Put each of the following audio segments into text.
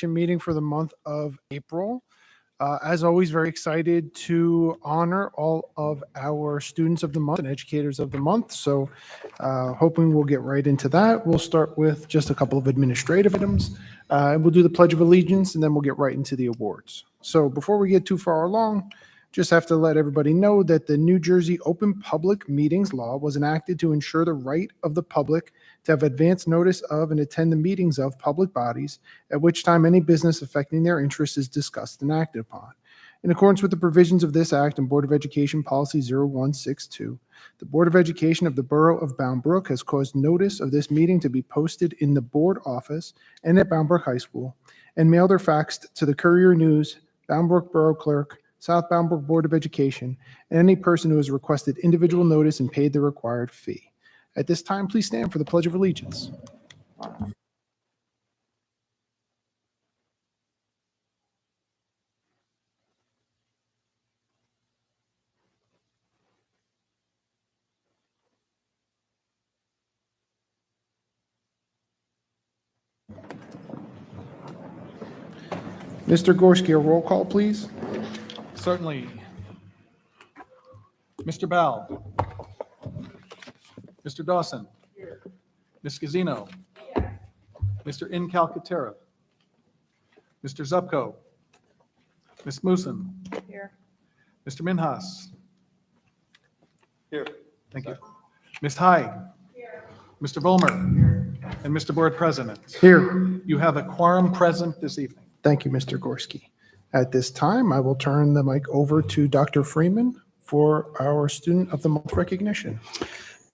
Education meeting for the month of April. As always, very excited to honor all of our students of the month and educators of the month. So hoping we'll get right into that. We'll start with just a couple of administrative items. And we'll do the Pledge of Allegiance, and then we'll get right into the awards. So before we get too far along, just have to let everybody know that the New Jersey Open Public Meetings Law was enacted to ensure the right of the public to have advance notice of and attend the meetings of public bodies, at which time any business affecting their interests is discussed and acted upon. In accordance with the provisions of this Act and Board of Education Policy 0162, the Board of Education of the Borough of Bound Brook has caused notice of this meeting to be posted in the board office and at Bound Brook High School, and mailed or faxed to the Courier News, Bound Brook Borough Clerk, South Bound Brook Board of Education, and any person who has requested individual notice and paid the required fee. At this time, please stand for the Pledge of Allegiance. Mr. Gorski, a roll call, please. Certainly. Mr. Bell. Mr. Dawson. Ms. Gazzino. Mr. Incalcaterra. Mr. Zupko. Ms. Moosen. Here. Mr. Minhas. Here. Thank you. Ms. High. Here. Mr. Volmer. And Mr. Board President. Here. You have a quorum present this evening. Thank you, Mr. Gorski. At this time, I will turn the mic over to Dr. Freeman for our Student of the Month recognition.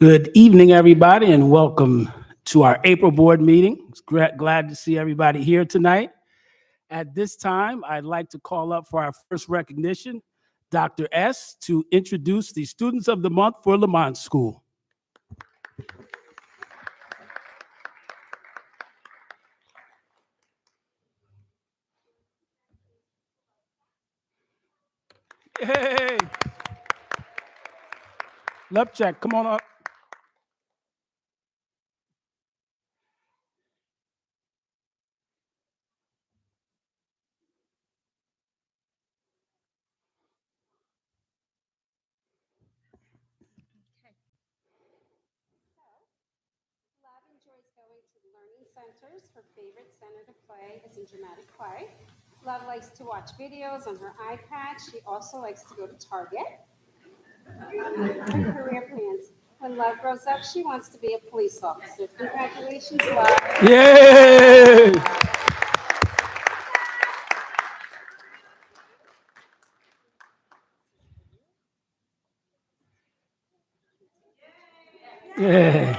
Good evening, everybody, and welcome to our April board meeting. Glad to see everybody here tonight. At this time, I'd like to call up for our first recognition, Dr. S., to introduce the Students of the Month for Lamont School. Hey! Left check, come on up. Love enjoys going to learning centers. Her favorite center to play is in dramatic play. Love likes to watch videos on her iPad. She also likes to go to Target. Her career plans. When Love grows up, she wants to be a police officer. Congratulations, Love. Yay! Yay!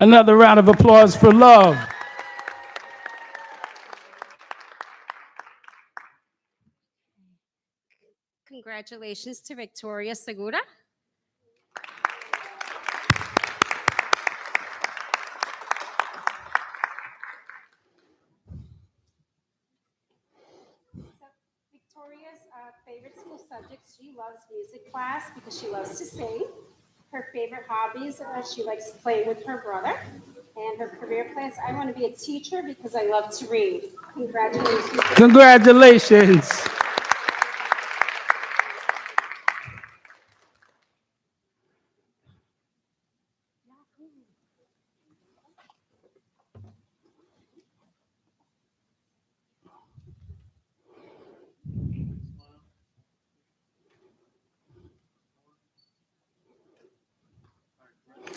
Another round of applause for Love. Congratulations to Victoria Segura. Victoria's favorite school subjects, she loves music class because she loves to sing. Her favorite hobbies are she likes playing with her brother. And her career plans, I want to be a teacher because I love to read. Congratulations. Congratulations.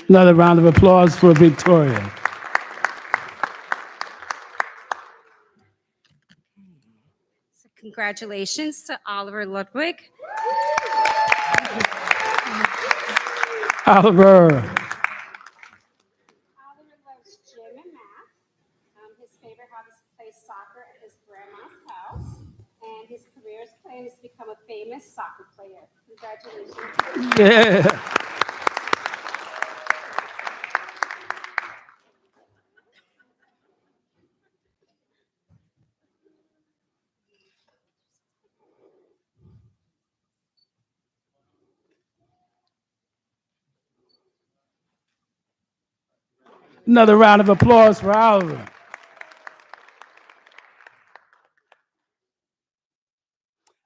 Another round of applause for Victoria. So congratulations to Oliver Ludwig. Oliver. Oliver loves gym and math. His favorite hobby is to play soccer at his grandma's house. And his career's plan is to become a famous soccer player. Congratulations. Yeah. Another round of applause for Oliver.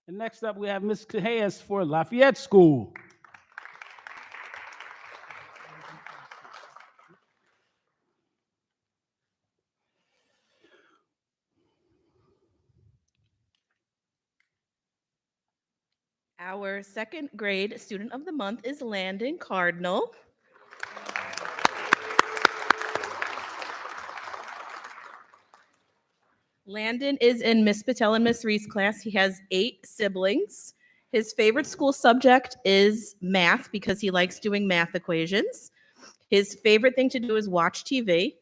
And next up, we have Ms. Cajas for Lafayette School. Our second grade student of the month is Landon Cardinal. Landon is in Miss Patel and Miss Reese class. He has 8 siblings. His favorite school subject is math because he likes doing math equations. His favorite thing to do is watch TV,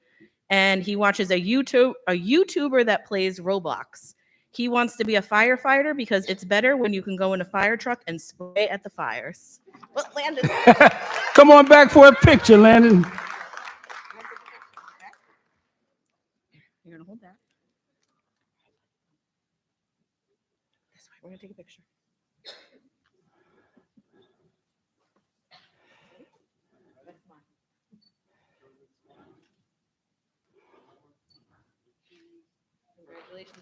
and he watches a YouTuber that plays Roblox. He wants to be a firefighter because it's better when you can go in a fire truck and spray at the fires. Well, Landon. Come on back for a picture, Landon. You're gonna hold that. This way, we're gonna take a picture. Congratulations.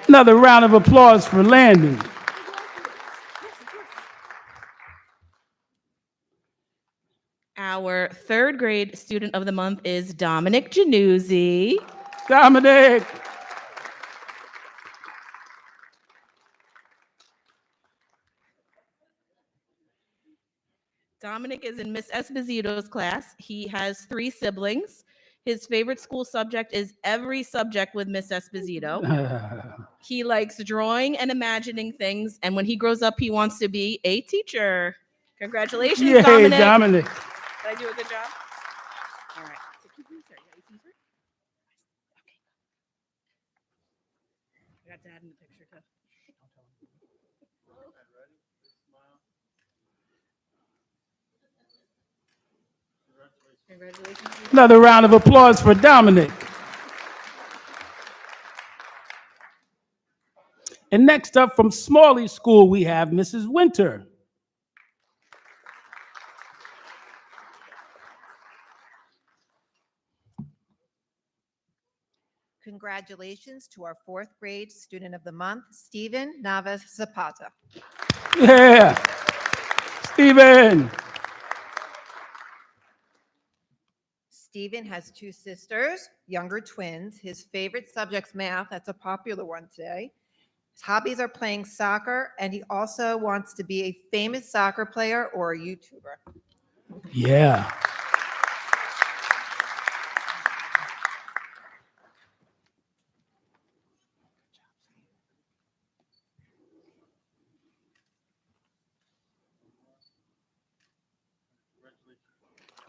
Another round of applause for Landon. Our third grade student of the month is Dominic Januzzi. Dominic. Dominic is in Miss Esposito's class. He has 3 siblings. His favorite school subject is every subject with Miss Esposito. He likes drawing and imagining things, and when he grows up, he wants to be a teacher. Congratulations, Yay, Dominic. Dominic. Did I do a good job? All right. So keep these there. You got your teacher? Okay. I got Dad in the picture too. Congratulations. Another round of applause for Dominic. And next up from Smalley School, we have Mrs. Winter. Congratulations to our 4th grade student of the month, Stephen Navas Zapata. Yeah. Stephen. Stephen has 2 sisters, younger twins. His favorite subject's math. That's a popular one today. His hobbies are playing soccer, and he also wants to be a famous soccer player or a YouTuber. Yeah.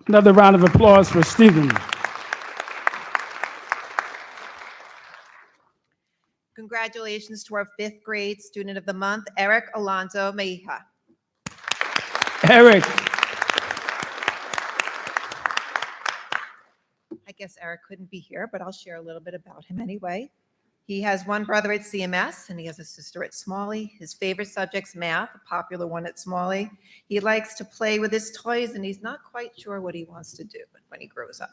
Another round of applause for Stephen. Congratulations to our 5th grade student of the month, Eric Alonso Meija. Eric. I guess Eric couldn't be here, but I'll share a little bit about him anyway. He has one brother at CMS, and he has a sister at Smalley. His favorite subject's math, a popular one at Smalley. He likes to play with his toys, and he's not quite sure what he wants to do when he grows up.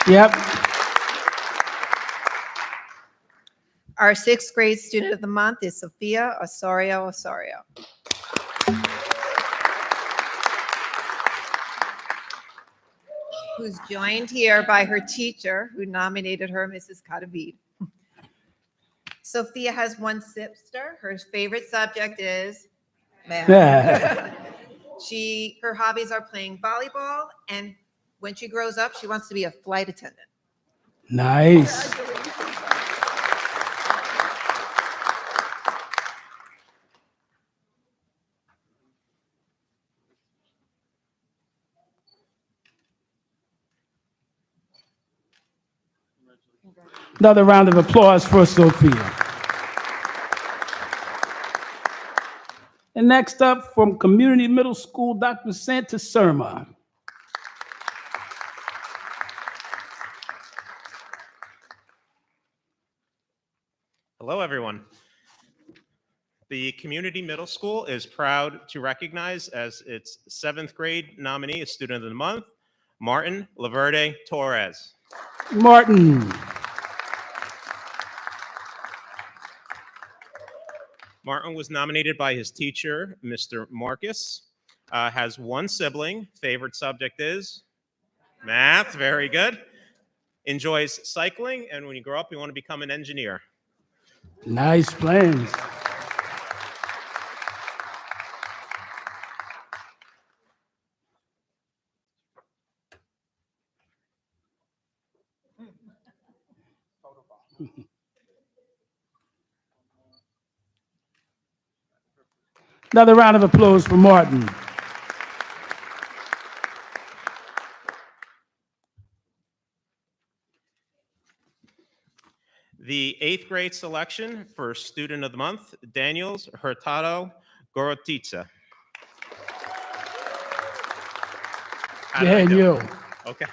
Yep. Our 6th grade student of the month is Sophia Osorio. Who's joined here by her teacher who nominated her Mrs. Cadavid. Sophia has one sister. Her favorite subject is math. Her hobbies are playing volleyball, and when she grows up, she wants to be a flight attendant. Nice. Another round of applause for Sophia. And next up from Community Middle School, Dr. Santa Surma. Hello, everyone. The community middle school is proud to recognize as its 7th grade nominee, as Student of the Month, Martin Laverde Torres. Martin. Martin was nominated by his teacher, Mr. Marcus. Has one sibling. Favorite subject is math. Very good. Enjoys cycling, and when you grow up, you want to become an engineer. Nice plans. Another round of applause for Martin. The 8th grade selection for Student of the Month, Daniels Hurtado Gorotitsa. How did I do? Daniel. Okay.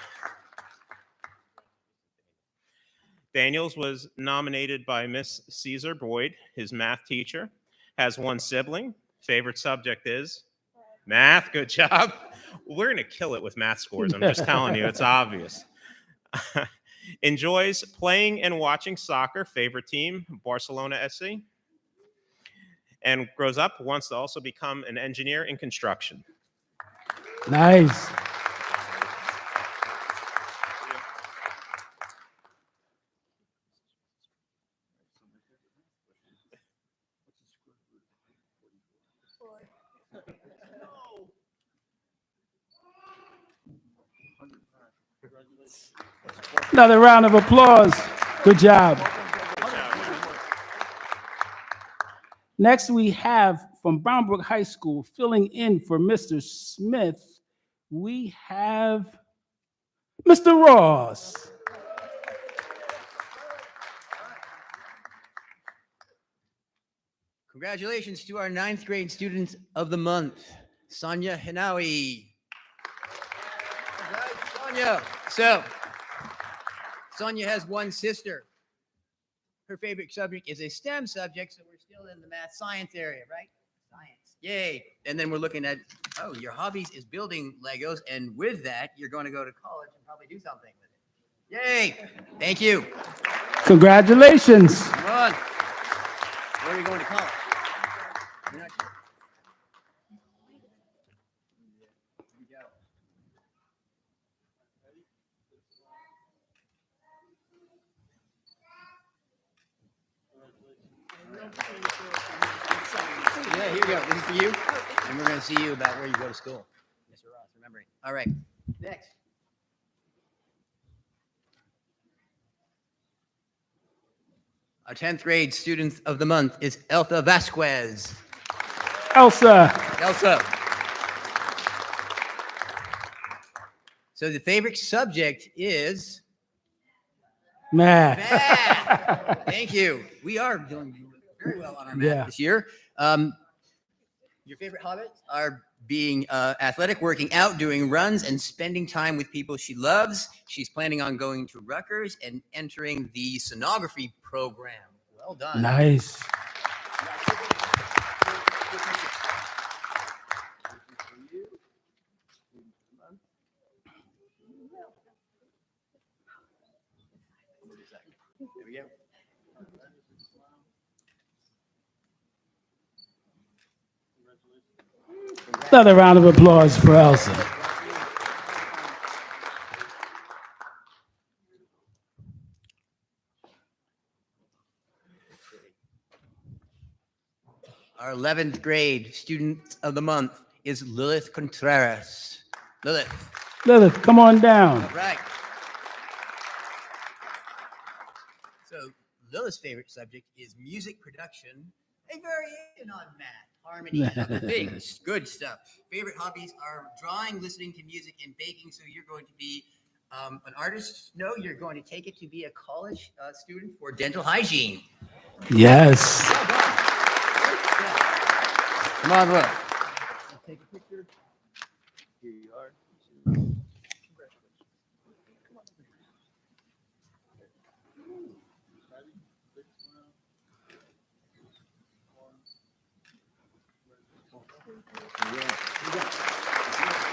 Daniels was nominated by Miss Caesar Boyd, his math teacher. Has one sibling. Favorite subject is math. Good job. We're going to kill it with math scores. I'm just telling you, it's obvious. Enjoys playing and watching soccer. Favorite team, Barcelona SC. And grows up, wants to also become an engineer in construction. Nice. Another round of applause. Good job. Next, we have from Brook High School, filling in for Mr. Smith, we have Mr. Ross. Congratulations to our 9th grade student of the month, Sonia Hinawi. Sonia. So, Sonia has one sister. Her favorite subject is a STEM subject, so we're still in the math science area, right? Science. Yay. And then we're looking at, oh, your hobbies is building Legos, and with that, you're going to go to college and probably do something with it. Yay. Thank you. Congratulations. Come on. Where are you going to college? You're not sure. Here we go. Yeah, here we go. This is for you. And we're going to see you about where you go to school. Mr. Ross, remembering. All right. Next. Our 10th grade student of the month is Elsa Vasquez. Elsa. Elsa. So the favorite subject is Math. math. Thank you. We are doing very well on our math this year. Your favorite hobbies are being athletic, working out, doing runs, and spending time with people she loves. She's planning on going to Rutgers and entering the sonography program. Well done. Nice. There we go. Another round of applause for Elsa. Our 11th grade student of the month is Lilith Contreras. Lilith. Lilith, come on down. All right. So Lilith's favorite subject is music production, a variation on math, harmony, things, good stuff. Favorite hobbies are drawing, listening to music, and baking. So you're going to be an artist. No, you're going to take it to be a college student for dental hygiene. Yes. Come on, look. Take a picture. Here you are.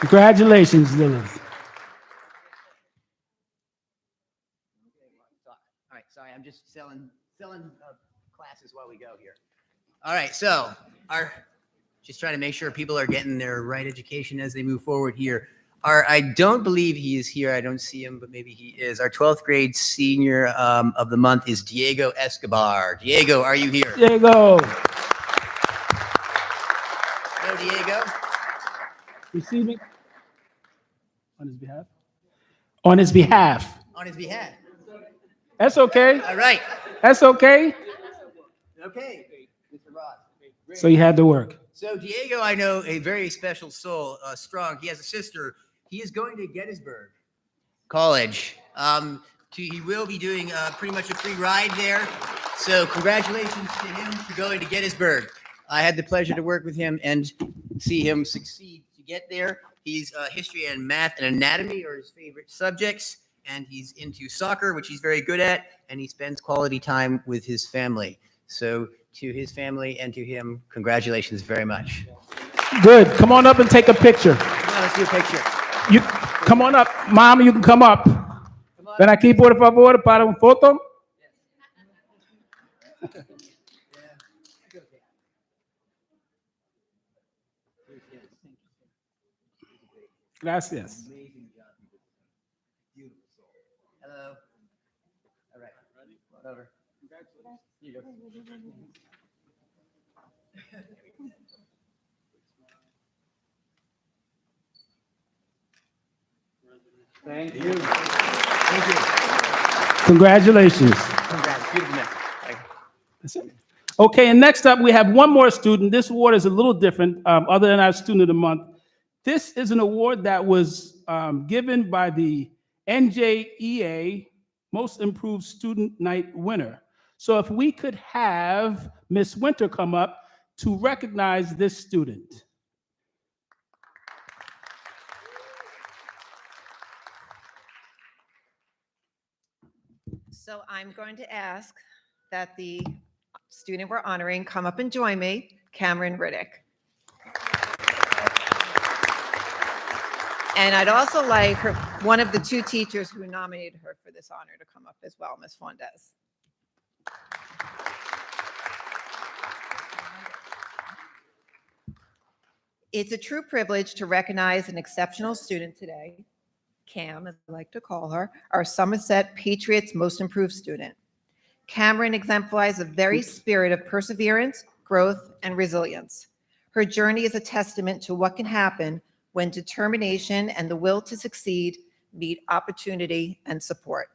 Congratulations, Lilith. All right, sorry, I'm just selling classes while we go here. All right, so just trying to make sure people are getting their right education as they move forward here. I don't believe he is here. I don't see him, but maybe he is. Our 12th grade senior of the month is Diego Escobar. Diego, are you here? Diego. Hello, Diego. Receiving on his behalf. On his behalf. On his behalf. That's okay. All right. That's okay. Okay, Mr. Ross. So you had to work. So Diego, I know, a very special soul, strong. He has a sister. He is going to Gettysburg College. He will be doing pretty much a free ride there. So congratulations to him for going to Gettysburg. I had the pleasure to work with him and see him succeed to get there. He's history and math and anatomy are his favorite subjects, and he's into soccer, which he's very good at, and he spends quality time with his family. So to his family and to him, congratulations very much. Good. Come on up and take a picture. Come on, let's do a picture. You come on up, Mom. You can come up. Ven aquí, por favor, para un foto. Gracias. Amazing job. Beautiful soul. Hello. All right. Over. Here you go. Thank you. Thank you. Congratulations. Congrats. Beautiful man. Bye. That's it. Okay, and next up, we have one more student. This award is a little different, other than our Student of the Month. This is an award that was given by the NJEA Most Improved Student Night winner. So if we could have Miss Winter come up to recognize this student. So I'm going to ask that the student we're honoring come up and join me, Cameron Riddick. And I'd also like one of the two teachers who nominated her for this honor to come up as well, Ms. Fondes. It's a true privilege to recognize an exceptional student today, Cam, as I like to call her, our Somerset Patriots Most Improved student. Cameron exemplifies the very spirit of perseverance, growth, and resilience. Her journey is a testament to what can happen when determination and the will to succeed meet opportunity and support.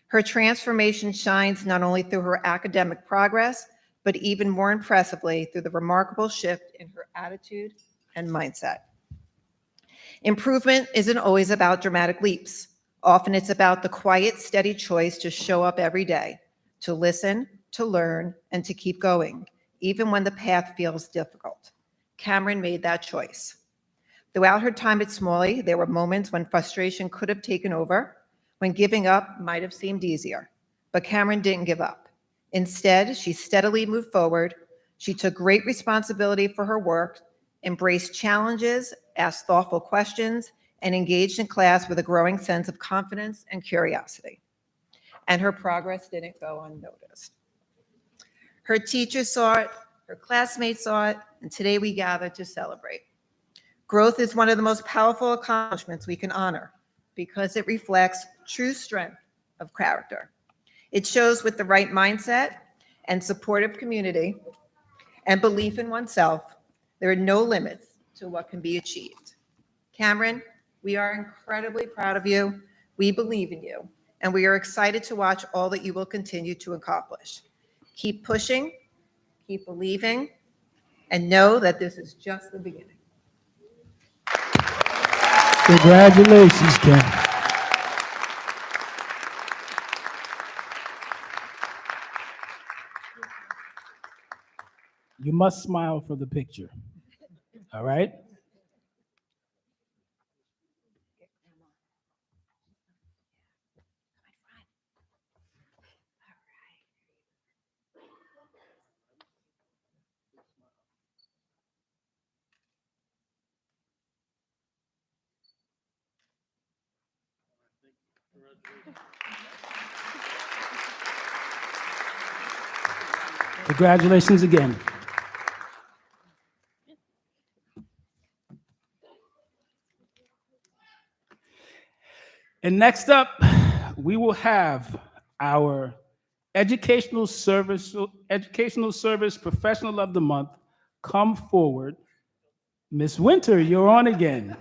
Her transformation shines not only through her academic progress, but even more impressively through the remarkable shift in her attitude and mindset. Improvement isn't always about dramatic leaps. Often it's about the quiet, steady choice to show up every day, to listen, to learn, and to keep going, even when the path feels difficult. Cameron made that choice. Throughout her time at Smalley, there were moments when frustration could have taken over, when giving up might have seemed easier. But Cameron didn't give up. Instead, she steadily moved forward. She took great responsibility for her work, embraced challenges, asked thoughtful questions, and engaged in class with a growing sense of confidence and curiosity. And her progress didn't go unnoticed. Her teachers saw it, her classmates saw it, and today we gather to celebrate. Growth is one of the most powerful accomplishments we can honor because it reflects true strength of character. It shows with the right mindset and supportive community and belief in oneself, there are no limits to what can be achieved. Cameron, we are incredibly proud of you. We believe in you, and we are excited to watch all that you will continue to accomplish. Keep pushing, keep believing, and know that this is just the beginning. Congratulations, Ken. You must smile for the picture. All right? Congratulations again. And next up, we will have our educational service professional of the month come forward. Miss Winter, you're on again.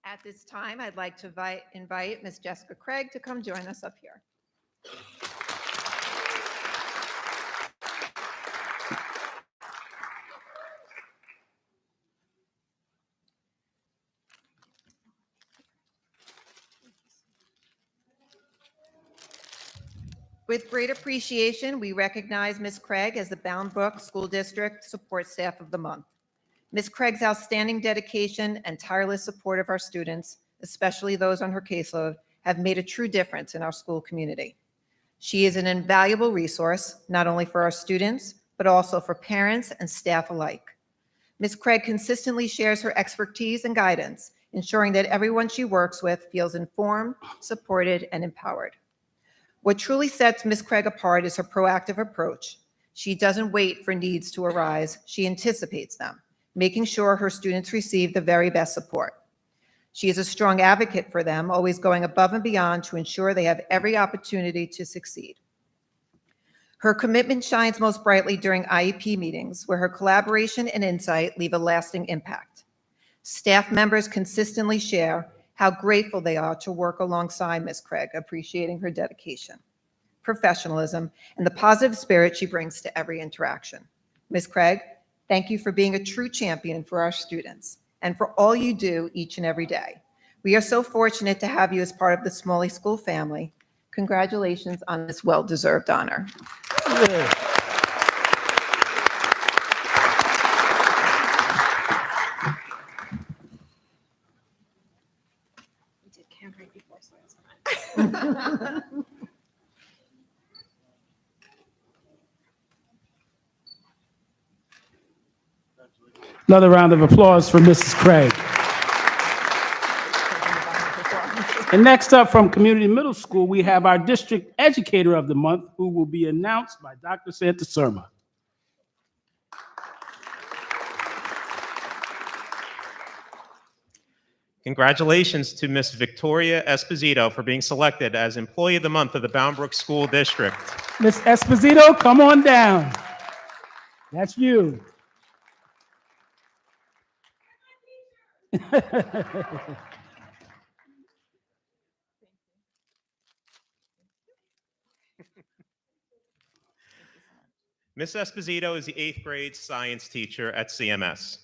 At this time, I'd like to invite Ms. Jessica Craig to come join us up here. With great appreciation, we recognize Ms. Craig as the Bound Brook School District Support Staff of the Month. Ms. Craig's outstanding dedication and tireless support of our students, especially those on her caseload, have made a true difference in our school community. She is an invaluable resource, not only for our students, but also for parents and staff alike. Ms. Craig consistently shares her expertise and guidance, ensuring that everyone she works with feels informed, supported, and empowered. What truly sets Ms. Craig apart is her proactive approach. She doesn't wait for needs to arise, she anticipates them, making sure her students receive the very best support. She is a strong advocate for them, always going above and beyond to ensure they have every opportunity to succeed. Her commitment shines most brightly during IEP meetings, where her collaboration and insight leave a lasting impact. Staff members consistently share how grateful they are to work alongside Ms. Craig, appreciating her dedication, professionalism, and the positive spirit she brings to every interaction. Ms. Craig, thank you for being a true champion for our students and for all you do each and every day. We are so fortunate to have you as part of the Smalley School family. Congratulations on this well-deserved honor. Yeah. We did camp right before, so that's fine. Another round of applause for Mrs. Craig. And next up from Community Middle School, we have our District Educator of the Month, who will be announced by Dr. Santasurma. Congratulations to Miss Victoria Esposito for being selected as Employee of the Month of the Bound Brook School District. Miss Esposito, come on down. That's you. Miss Esposito is the 8th grade science teacher at CMS.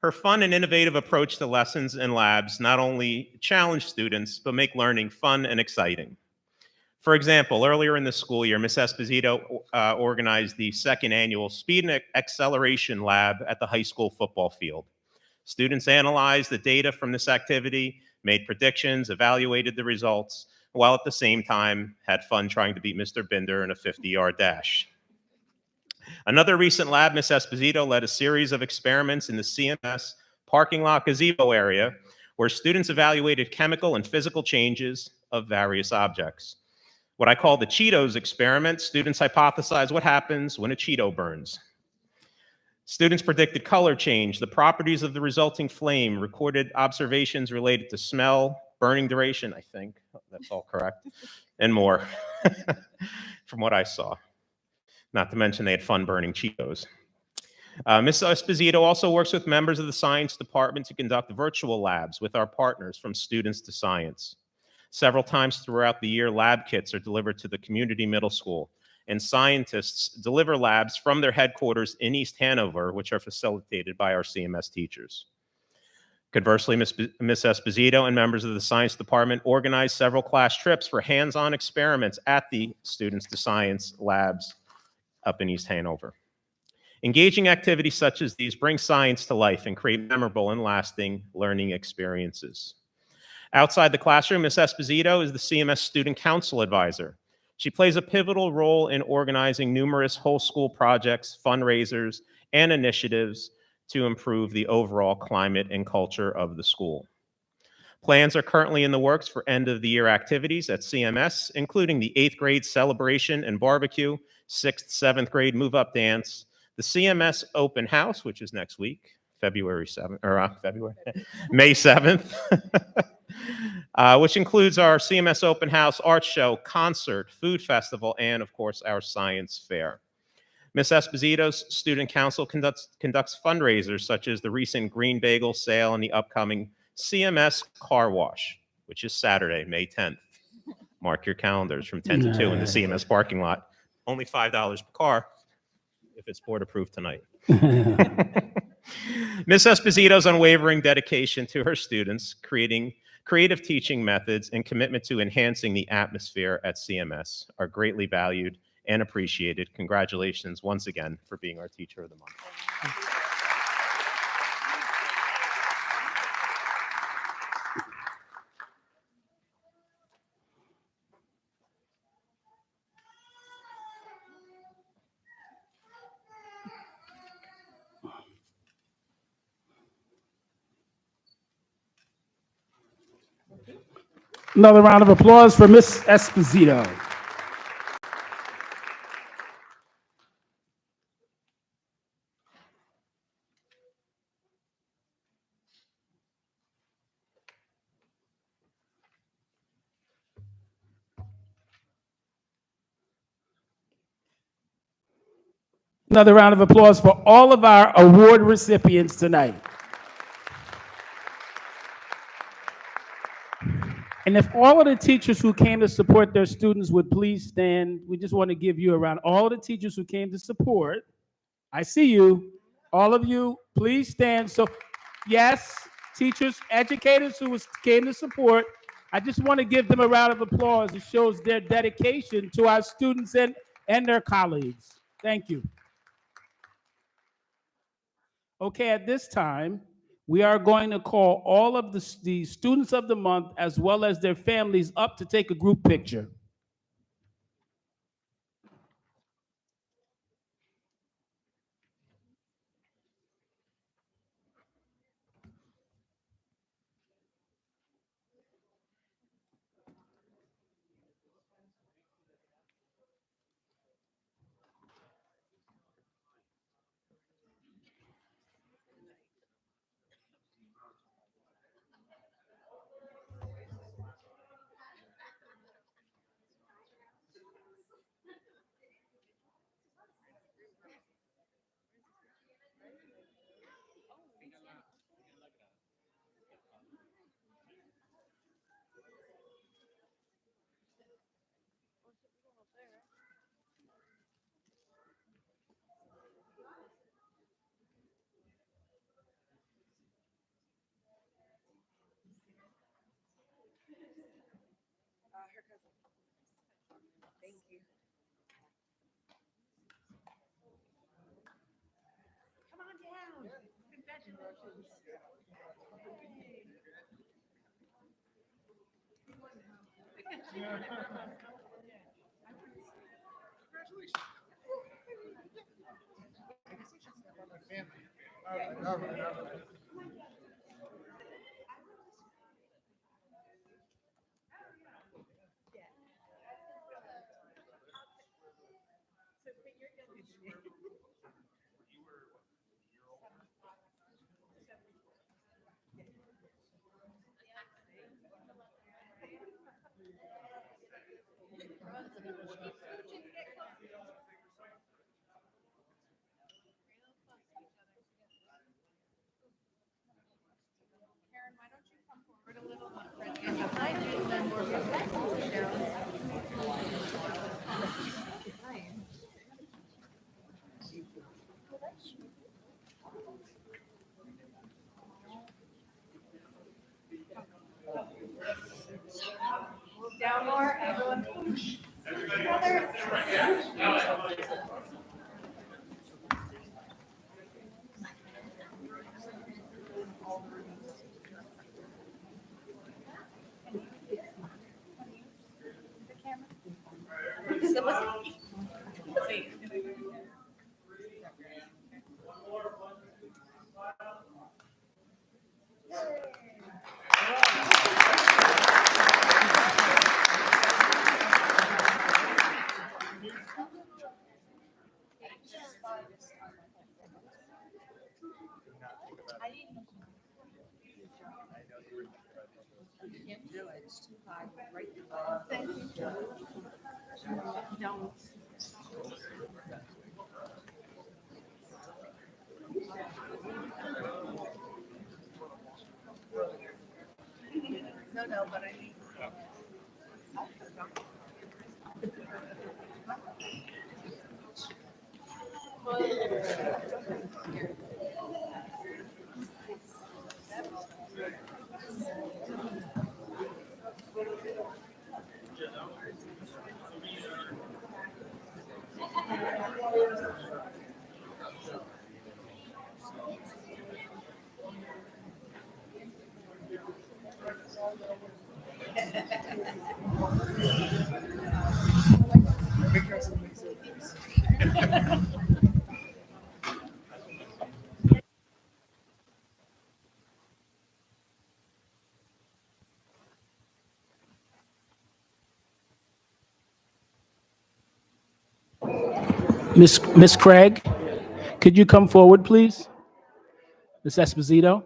Her fun and innovative approach to lessons and labs not only challenge students, but make learning fun and exciting. For example, earlier in the school year, Miss Esposito organized the 2nd annual Speed and Acceleration Lab at the high school football field. Students analyzed the data from this activity, made predictions, evaluated the results, while at the same time had fun trying to beat Mr. Binder in a 50-yard dash. Another recent lab, Miss Esposito led a series of experiments in the CMS parking lot gazebo area where students evaluated chemical and physical changes of various objects. What I call the Cheetos experiment, students hypothesized what happens when a Cheeto burns. Students predicted color change, the properties of the resulting flame, recorded observations related to smell, burning duration, I think, that's all correct, and more from what I saw. Not to mention they had fun burning Cheetos. Ms. Esposito also works with members of the science department to conduct virtual labs with our partners from students to science. Several times throughout the year, lab kits are delivered to the community middle school, and scientists deliver labs from their headquarters in East Hanover, which are facilitated by our CMS teachers. Conversely, Ms. Esposito and members of the science department organized several class trips for hands-on experiments at the students to science labs up in East Hanover. Engaging activities such as these bring science to life and create memorable and lasting learning experiences. Outside the classroom, Ms. Esposito is the CMS Student Council Advisor. She plays a pivotal role in organizing numerous whole school projects, fundraisers, and initiatives to improve the overall climate and culture of the school. Plans are currently in the works for end of the year activities at CMS, including the 8th grade celebration and barbecue, 6th, 7th grade move up dance, the CMS open house, which is next week, February 7th, or February, May 7th, which includes our CMS open house, art show, concert, food festival, and of course our science fair. Ms. Esposito's student council conducts fundraisers such as the recent Green Bagel sale and the upcoming CMS car wash, which is Saturday, May 10th. Mark your calendars from 10 to 2 in the CMS parking lot. Only $5 per car if it's board approved tonight. Ms. Esposito's unwavering dedication to her students, creating creative teaching methods, and commitment to enhancing the atmosphere at CMS are greatly valued and appreciated. Congratulations once again for being our Teacher of the Month. Another round of applause for Miss Esposito. Another round of applause for all of our award recipients tonight. And if all of the teachers who came to support their students would please stand, we just want to give you a round. All of the teachers who came to support, I see you. All of you, please stand. So, yes, teachers, educators who came to support, I just want to give them a round of applause. It shows their dedication to our students and their colleagues. Thank you. Okay, at this time, we are going to call all of the students of the month as well as their families up to take a group picture. Down more, everyone. Miss Craig, could you come forward, please? Miss Esposito?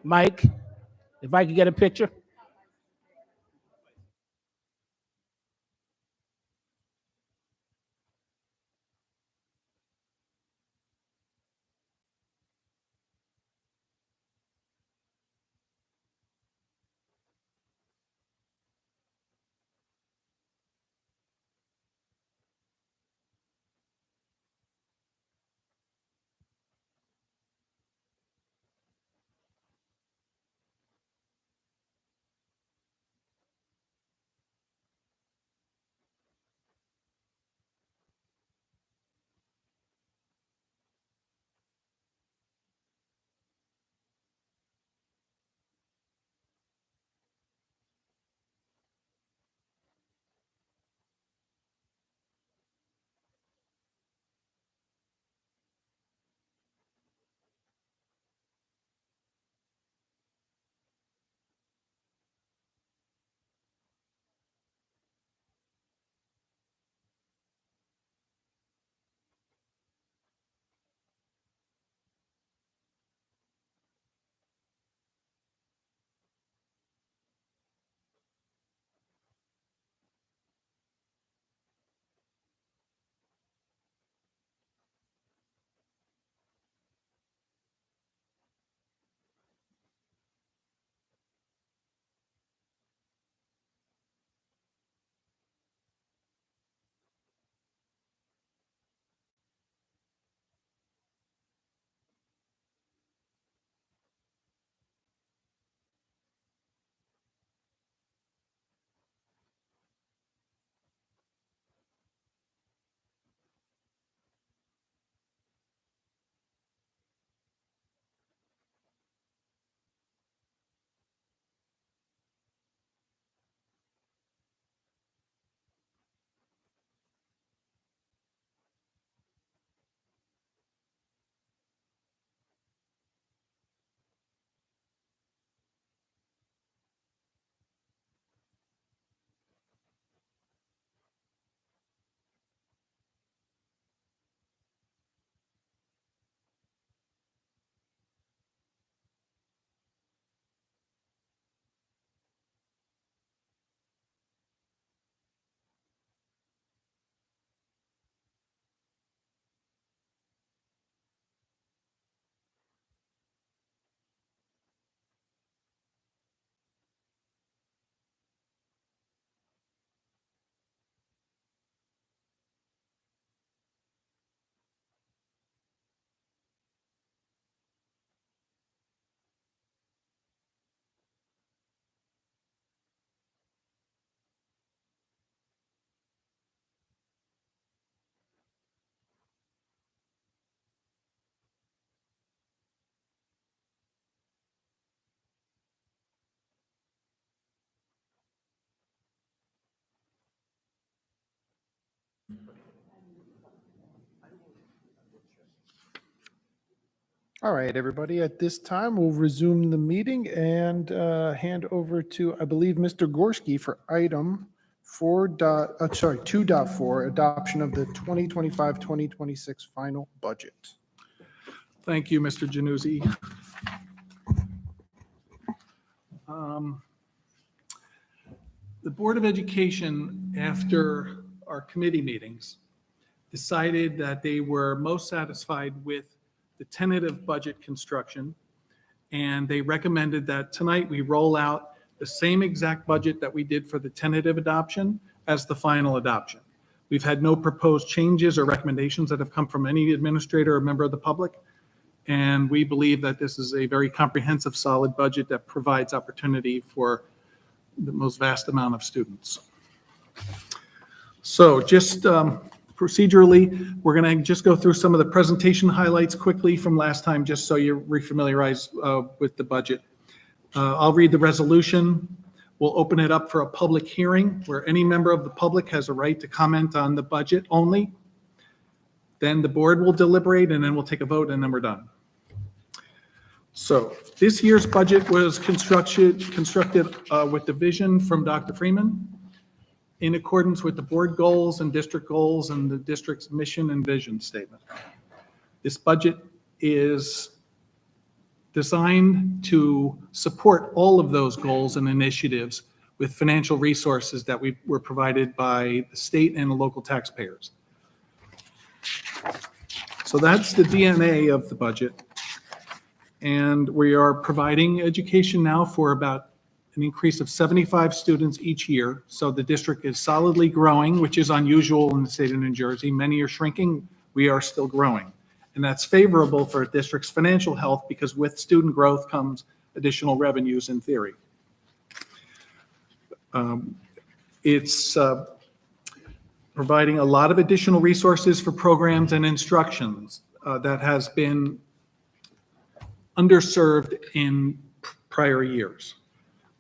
Mike, if I could get a picture? All right, everybody, at this time, we'll resume the meeting and hand over to, I believe, Mr. Gorski for item 2.4, adoption of the 2025-2026 final budget. Thank you, Mr. Januzzi. The Board of Education, after our committee meetings, decided that they were most satisfied with the tentative budget construction, and they recommended that tonight we roll out the same exact budget that we did for the tentative adoption as the final adoption. We've had no proposed changes or recommendations that have come from any administrator or member of the public, and we believe that this is a very comprehensive, solid budget that provides opportunity for the most vast amount of students. So just procedurally, we're going to just go through some of the presentation highlights quickly from last time, just so you're refamiliarized with the budget. I'll read the resolution. We'll open it up for a public hearing where any member of the public has a right to comment on the budget only. Then the board will deliberate, and then we'll take a vote, and then we're done. So this year's budget was constructed with the vision from Dr. Freeman in accordance with the board goals and district goals and the district's mission and vision statement. This budget is designed to support all of those goals and initiatives with financial resources that were provided by the state and the local taxpayers. So that's the DNA of the budget. And we are providing education now for about an increase of 75 students each year. So the district is solidly growing, which is unusual in the state of New Jersey. Many are shrinking. We are still growing. And that's favorable for a district's financial health because with student growth comes additional revenues in theory. It's providing a lot of additional resources for programs and instructions that has been underserved in prior years.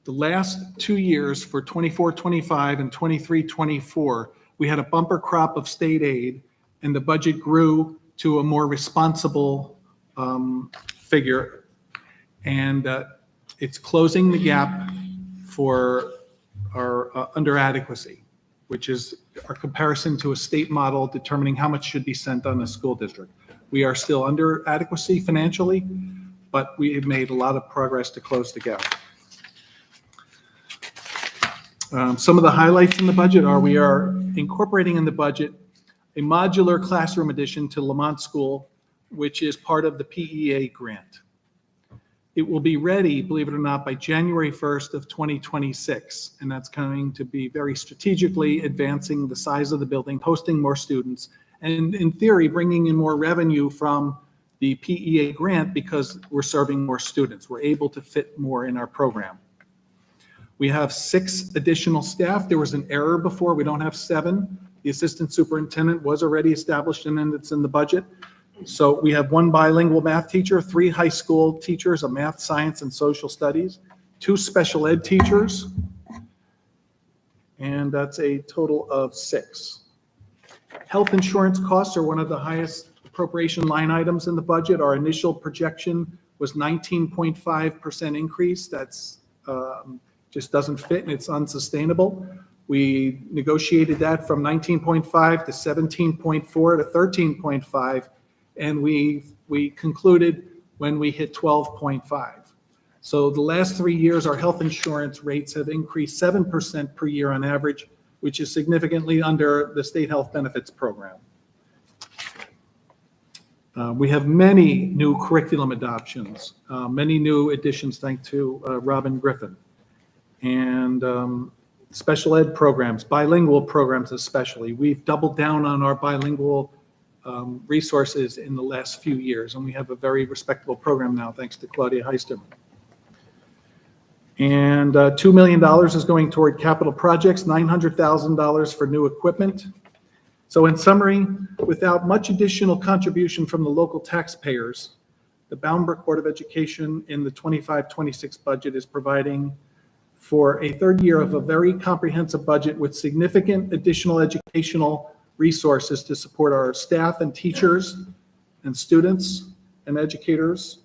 The last 2 years for 24-25 and 23-24, we had a bumper crop of state aid, and the budget grew to a more responsible figure. And it's closing the gap for our under adequacy, which is our comparison to a state model determining how much should be sent on a school district. We are still under adequacy financially, but we have made a lot of progress to close the gap. Some of the highlights in the budget are we are incorporating in the budget a modular classroom addition to Lamont School, which is part of the PEA grant. It will be ready, believe it or not, by January 1st of 2026, and that's going to be very strategically advancing the size of the building, hosting more students, and in theory, bringing in more revenue from the PEA grant because we're serving more students. We're able to fit more in our program. We have 6 additional staff. There was an error before. We don't have 7. The assistant superintendent was already established and then it's in the budget. So we have 1 bilingual math teacher, 3 high school teachers of math, science, and social studies, 2 special ed teachers, and that's a total of 6. Health insurance costs are one of the highest appropriation line items in the budget. Our initial projection was 19.5% increase. That's just doesn't fit and it's unsustainable. We negotiated that from 19.5 to 17.4 to 13.5, and we concluded when we hit 12.5. So the last 3 years, our health insurance rates have increased 7% per year on average, which is significantly under the state health benefits program. We have many new curriculum adoptions, many new additions thanks to Robin Griffin. And special ed programs, bilingual programs especially. We've doubled down on our bilingual resources in the last few years, and we have a very respectable program now thanks to Claudia Heisterman. And $2 million is going toward capital projects, $900,000 for new equipment. So in summary, without much additional contribution from the local taxpayers, the Bound Brook Board of Education in the 25-26 budget is providing for a 3rd year of a very comprehensive budget with significant additional educational resources to support our staff and teachers and students, and educators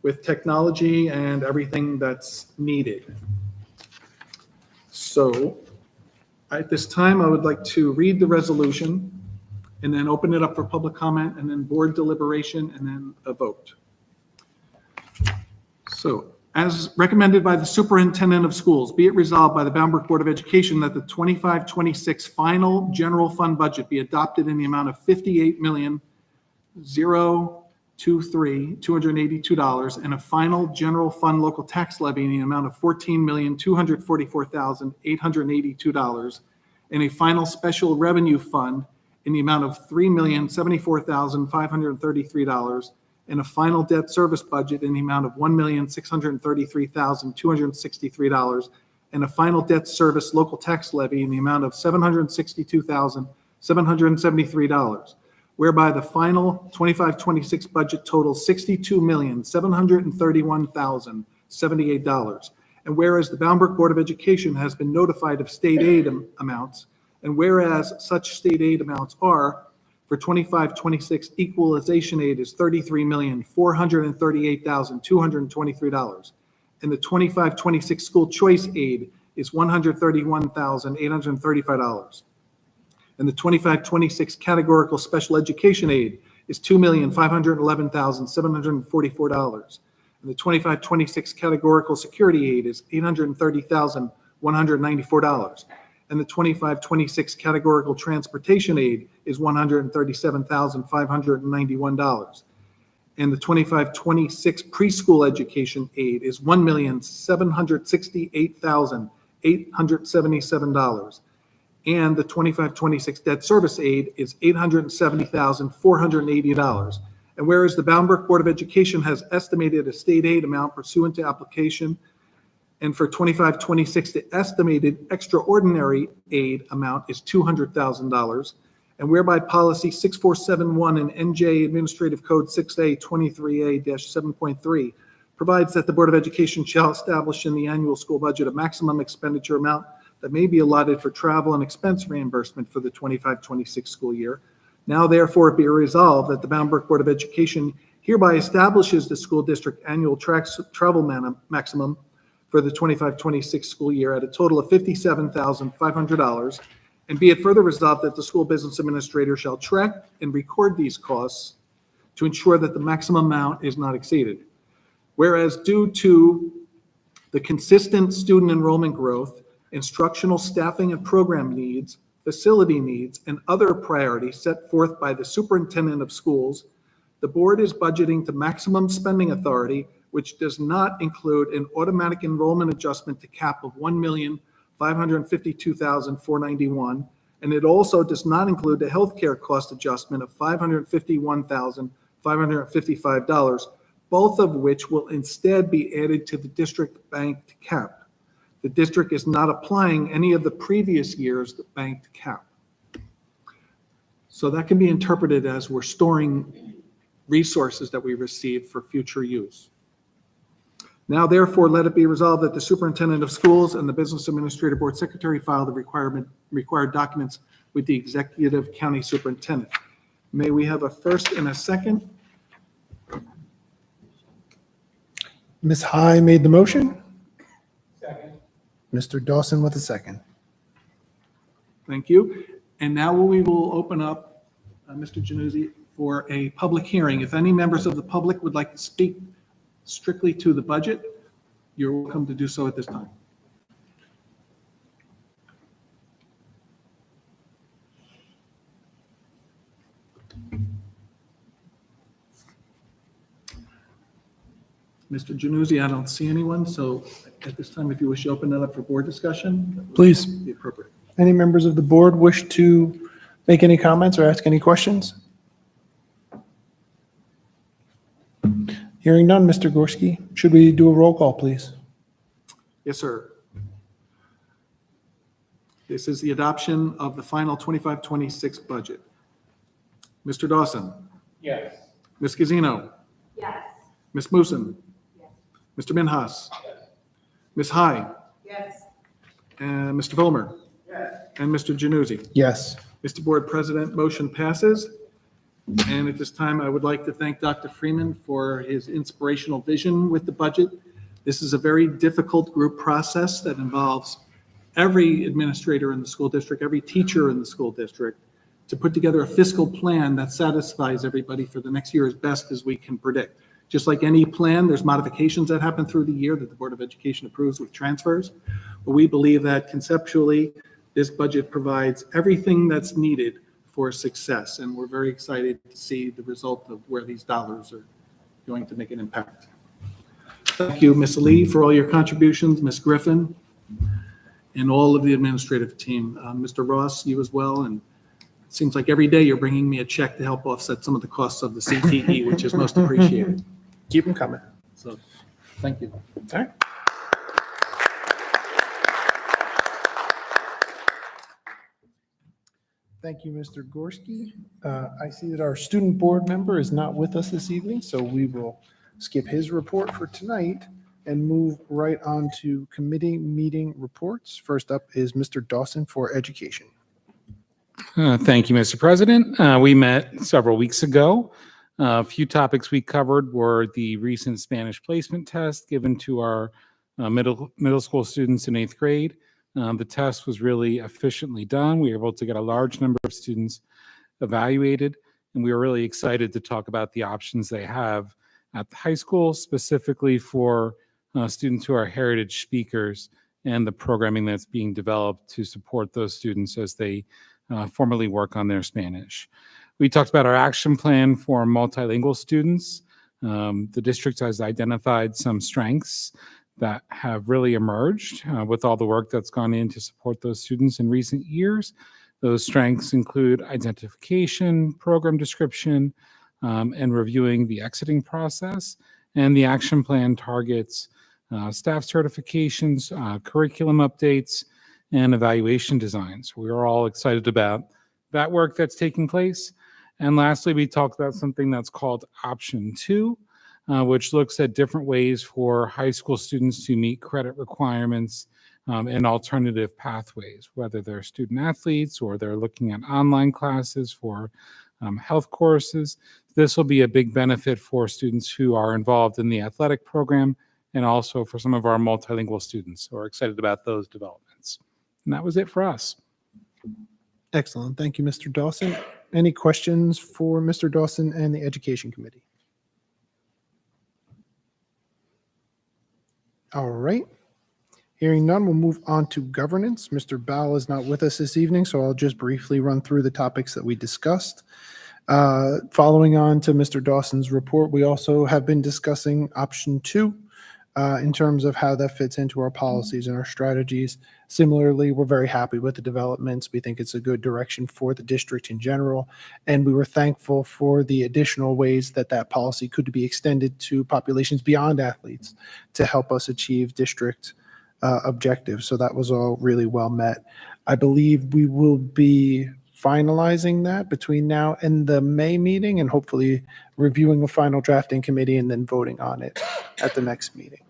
with technology and everything that's needed. So at this time, I would like to read the resolution and then open it up for public comment and then board deliberation and then a vote. So as recommended by the superintendent of schools, be it resolved by the Bound Brook Board of Education that the 25-26 final general fund budget be adopted in the amount of $58,023,282 and a final general fund local tax levy in the amount of $14,244,882 and a final special revenue fund in the amount of $3,074,533 and a final debt service budget in the amount of $1,633,263 and a final debt service local tax levy in the amount of $762,773, whereby the final 25-26 budget totals $62,731,078. And whereas the Bound Brook Board of Education has been notified of state aid amounts, and whereas such state aid amounts are for 25-26 equalization aid is $33,438,223. And the 25-26 school choice aid is $131,835. And the 25-26 categorical special education aid is $2,511,744. And the 25-26 categorical security aid is $830,194. And the 25-26 categorical transportation aid is $137,591. And the 25-26 preschool education aid is $1,768,877. And the 25-26 debt service aid is $870,480. And whereas the Bound Brook Board of Education has estimated a state aid amount pursuant to application, and for 25-26, the estimated extraordinary aid amount is $200,000. And whereby policy 6471 and NJ Administrative Code 6A23A-7.3 provides that the Board of Education shall establish in the annual school budget a maximum expenditure amount that may be allotted for travel and expense reimbursement for the 25-26 school year. Now therefore be resolved that the Bound Brook Board of Education hereby establishes the school district annual travel maximum for the 25-26 school year at a total of $57,500. And be it further resolved that the school business administrator shall track and record these costs to ensure that the maximum amount is not exceeded. Whereas due to the consistent student enrollment growth, instructional staffing and program needs, facility needs, and other priorities set forth by the superintendent of schools, the board is budgeting to maximum spending authority, which does not include an automatic enrollment adjustment to cap of $1,552,491, and it also does not include the healthcare cost adjustment of $551,555, both of which will instead be added to the district banked cap. The district is not applying any of the previous year's banked cap. So that can be interpreted as we're storing resources that we receive for future use. Now, therefore, let it be resolved that the superintendent of schools and the business administrator board secretary file the required documents with the executive county superintendent. May we have a first and a second? Ms. High made the motion. Second. Mr. Dawson with a second. Thank you. And now we will open up, Mr. Januzzi, for a public hearing. If any members of the public would like to speak strictly to the budget, you're welcome to do so at this time. Mr. Januzzi, I don't see anyone, so at this time, if you wish to open it up for board discussion, that would Please. be appropriate. Any members of the board wish to make any comments or ask any questions? Hearing none, Mr. Gorski, should we do a roll call, please? Yes, sir. This is the adoption of the final 25-26 budget. Mr. Dawson? Yes. Ms. Gazino? Yes. Ms. Moosen? Mr. Minhas? Ms. High? Yes. And Mr. Vollmer? Yes. And Mr. Januzzi? Yes. Mr. Board President, motion passes. And at this time, I would like to thank Dr. Freeman for his inspirational vision with the budget. This is a very difficult group process that involves every administrator in the school district, every teacher in the school district, to put together a fiscal plan that satisfies everybody for the next year as best as we can predict. Just like any plan, there's modifications that happen through the year that the Board of Education approves with transfers. But we believe that conceptually, this budget provides everything that's needed for success. And we're very excited to see the result of where these dollars are going to make an impact. Thank you, Ms. Lee, for all your contributions, Ms. Griffin, and all of the administrative team. Mr. Ross, you as well. And it seems like every day you're bringing me a check to help offset some of the costs of the CTE, which is most appreciated. Keep them coming. So, thank you. All right. Thank you, Mr. Gorski. I see that our student board member is not with us this evening, so we will skip his report for tonight and move right on to committee meeting reports. First up is Mr. Dawson for education. Thank you, Mr. President. We met several weeks ago. A few topics we covered were the recent Spanish placement test given to our middle school students in 8th grade. The test was really efficiently done. We were able to get a large number of students evaluated, and we were really excited to talk about the options they have at the high school, specifically for students who are heritage speakers and the programming that's being developed to support those students as they formally work on their Spanish. We talked about our action plan for multilingual students. The district has identified some strengths that have really emerged with all the work that's gone in to support those students in recent years. Those strengths include identification, program description, and reviewing the exiting process. And the action plan targets staff certifications, curriculum updates, and evaluation designs. We're all excited about that work that's taking place. And lastly, we talked about something that's called Option 2, which looks at different ways for high school students to meet credit requirements and alternative pathways, whether they're student athletes or they're looking at online classes for health courses. This will be a big benefit for students who are involved in the athletic program and also for some of our multilingual students. So we're excited about those developments. And that was it for us. Excellent. Thank you, Mr. Dawson. Any questions for Mr. Dawson and the Education Committee? All right. Hearing none, we'll move on to governance. Mr. Ball is not with us this evening, so I'll just briefly run through the topics that we discussed. Following on to Mr. Dawson's report, we also have been discussing Option 2 in terms of how that fits into our policies and our strategies. Similarly, we're very happy with the developments. We think it's a good direction for the district in general, and we were thankful for the additional ways that that policy could be extended to populations beyond athletes to help us achieve district objectives. So that was all really well met. I believe we will be finalizing that between now and the May meeting and hopefully reviewing a final drafting committee and then voting on it at the next meeting.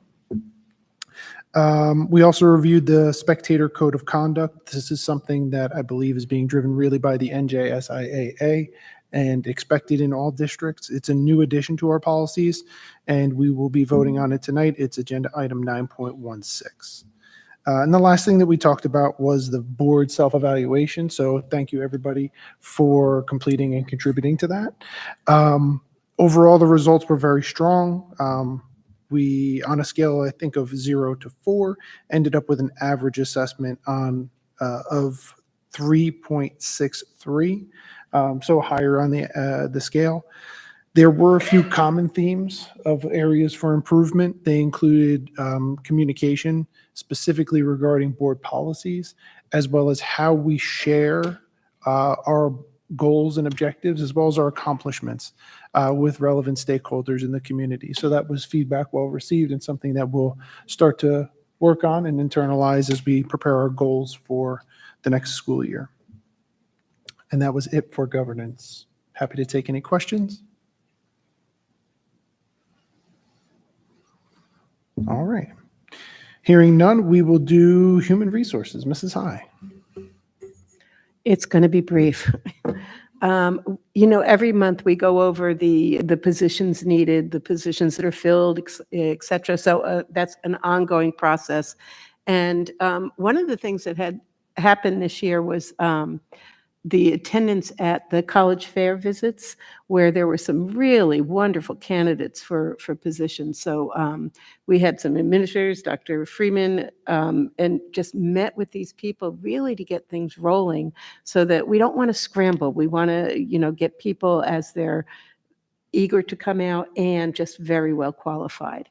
We also reviewed the Spectator Code of Conduct. This is something that I believe is being driven really by the NJSIAA and expected in all districts. It's a new addition to our policies, and we will be voting on it tonight. It's agenda item 9.16. And the last thing that we talked about was the board self-evaluation. So thank you, everybody, for completing and contributing to that. Overall, the results were very strong. We, on a scale, I think, of 0 to 4, ended up with an average assessment of 3.63, so higher on the scale. There were a few common themes of areas for improvement. They included communication, specifically regarding board policies, as well as how we share our goals and objectives, as well as our accomplishments with relevant stakeholders in the community. So that was feedback well received and something that we'll start to work on and internalize as we prepare our goals for the next school year. And that was it for governance. Happy to take any questions. All right. Hearing none, we will do human resources. Mrs. High. It's going to be brief. every month we go over the positions needed, the positions that are filled, et cetera. So that's an ongoing process. And one of the things that had happened this year was the attendance at the college fair visits, where there were some really wonderful candidates for positions. So we had some administrators, Dr. Freeman, and just met with these people really to get things rolling, so that we don't want to scramble. We want to, get people as they're eager to come out and just very well qualified.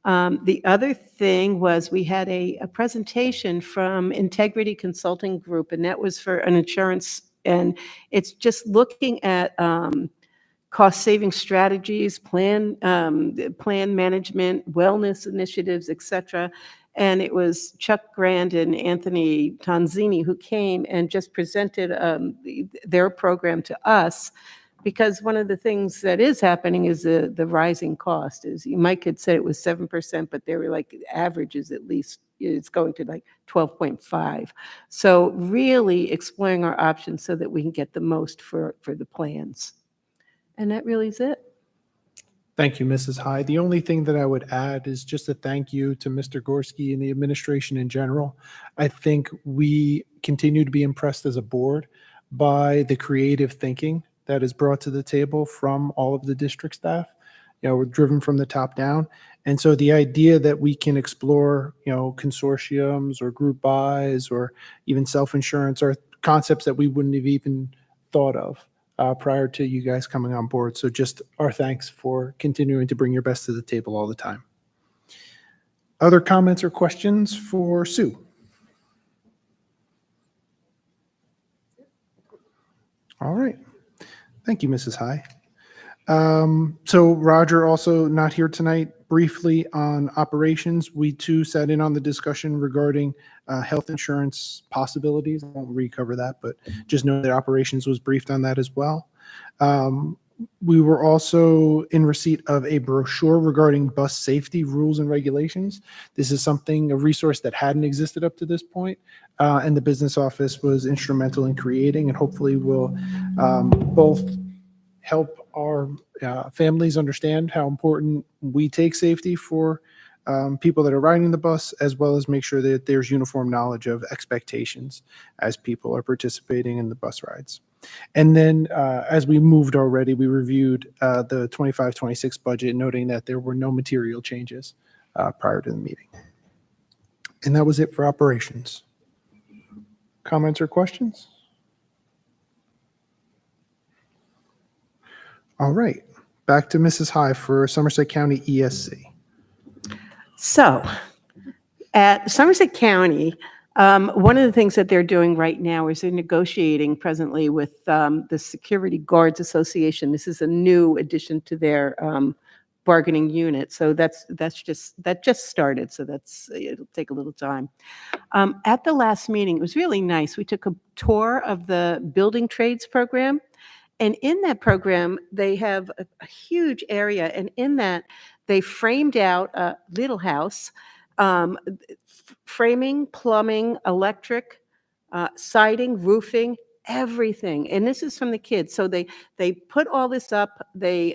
The other thing was we had a presentation from Integrity Consulting Group, and that was for an insurance, and it's just looking at cost-saving strategies, plan management, wellness initiatives, et cetera. And it was Chuck Grand and Anthony Tonzini who came and just presented their program to us. Because one of the things that is happening is the rising cost. Is my kid said it was 7%, but they were like, the average is at least, it's going to like 12.5. So really exploring our options so that we can get the most for the plans. And that really is it. Thank you, Mrs. Hyde. The only thing that I would add is just a thank you to Mr. Gorski and the administration in general. I think we continue to be impressed as a board by the creative thinking that is brought to the table from all of the district staff. We're driven from the top down. And so the idea that we can explore, consortiums or group buys or even self-insurance are concepts that we wouldn't have even thought of prior to you guys coming on board. So just our thanks for continuing to bring your best to the table all the time. Other comments or questions for Sue? All right. Thank you, Mrs. High. So Roger also not here tonight. Briefly on operations, we too sat in on the discussion regarding health insurance possibilities. I won't recover that, but just know that operations was briefed on that as well. We were also in receipt of a brochure regarding bus safety rules and regulations. This is a resource that hadn't existed up to this point, and the business office was instrumental in creating, and hopefully will both help our families understand how important we take safety for people that are riding the bus, as well as make sure that there's uniform knowledge of expectations as people are participating in the bus rides. And then as we moved already, we reviewed the 25-26 budget, noting that there were no material changes prior to the meeting. And that was it for operations. Comments or questions? All right, back to Mrs. High for Somerset County ESC. So at Somerset County, one of the things that they're doing right now is they're negotiating presently with the Security Guards Association. This is a new addition to their bargaining unit. So that just started. So it'll take a little time. At the last meeting, it was really nice. We took a tour of the building trades program. And in that program, they have a huge area. And in that, they framed out a little house, framing, plumbing, electric, siding, roofing, everything. And this is from the kids. So they put all this up. They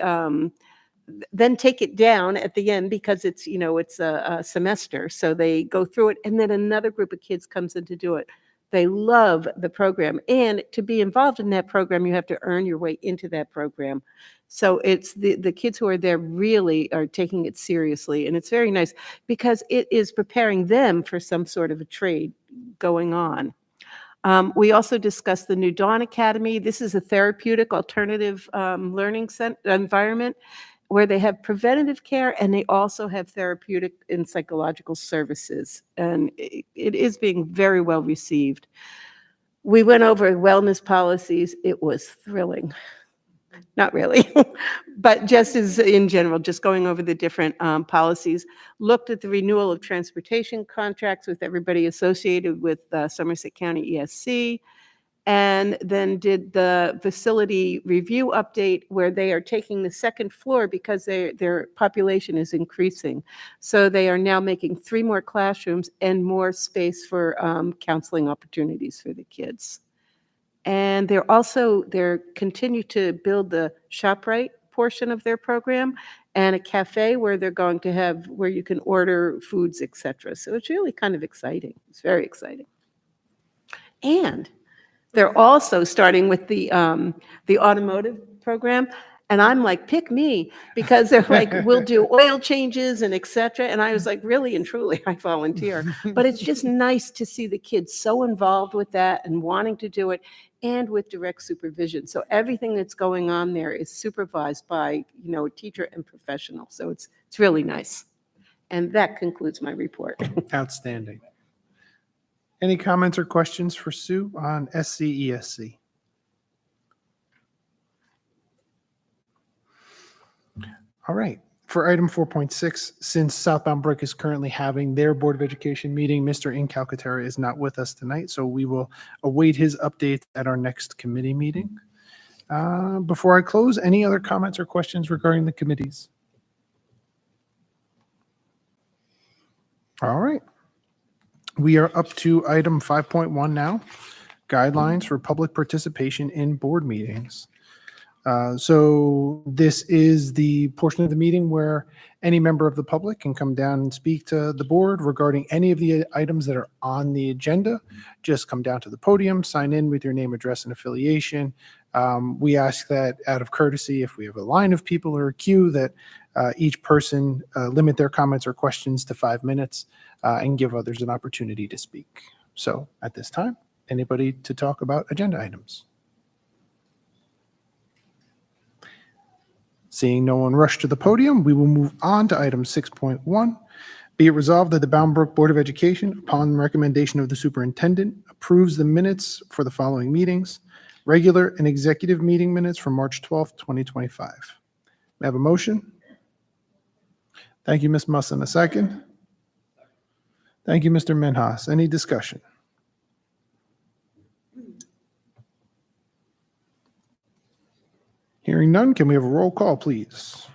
then take it down at the end because it's a semester. So they go through it. And then another group of kids comes in to do it. They love the program. And to be involved in that program, you have to earn your way into that program. So it's the kids who are there really are taking it seriously. And it's very nice because it is preparing them for some sort of a trade going on. We also discussed the New Dawn Academy. This is a therapeutic alternative learning environment where they have preventative care and they also have therapeutic and psychological services. And it is being very well received. We went over wellness policies. It was thrilling. Not really, but just as in general, just going over the different policies, looked at the renewal of transportation contracts with everybody associated with Somerset County ESC, and then did the facility review update where they are taking the second floor because their population is increasing. So they are now making 3 more classrooms and more space for counseling opportunities for the kids. And they're continue to build the ShopRite portion of their program and a cafe where they're going to have, where you can order foods, etc. So it's really kind of exciting. It's very exciting. And they're also starting with the automotive program. And I'm like, pick me, because they're like, we'll do oil changes and et cetera. And I was like, really and truly, I volunteer. But it's just nice to see the kids so involved with that and wanting to do it, and with direct supervision. So everything that's going on there is supervised by, a teacher and professional. So it's really nice. And that concludes my report. Outstanding. Any comments or questions for Sue on SCESC? All right. For item 4.6, since Southbound Brook is currently having their Board of Education meeting, Mr. Incalcatera is not with us tonight, so we will await his update at our next committee meeting. Before I close, any other comments or questions regarding the committees? All right. We are up to item 5.1 now, guidelines for public participation in board meetings. So this is the portion of the meeting where any member of the public can come down and speak to the board regarding any of the items that are on the agenda. Just come down to the podium, sign in with your name, address, and affiliation. We ask that out of courtesy, if we have a line of people or a queue, that each person limit their comments or questions to 5 minutes and give others an opportunity to speak. So at this time, anybody to talk about agenda items? Seeing no one rush to the podium, we will move on to item 6.1. Be it resolved that the Bound Brook Board of Education, upon the recommendation of the superintendent, approves the minutes for the following meetings: regular and executive meeting minutes from March 12th, 2025. May I have a motion? Thank you, Ms. Musson. A second? Thank you, Mr. Minhas. Any discussion? Hearing none, can we have a roll call, please?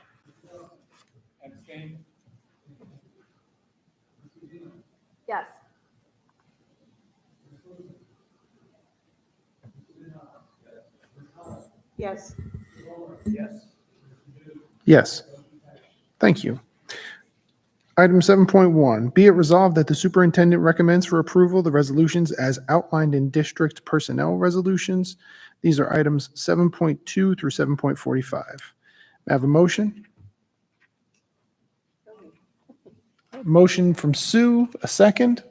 Yes. Yes. Yes. Thank you. Item 7.1, be it resolved that the superintendent recommends for approval the resolutions as outlined in district personnel resolutions. These are items 7.2 through 7.45. May I have a motion? Motion from Sue, a second?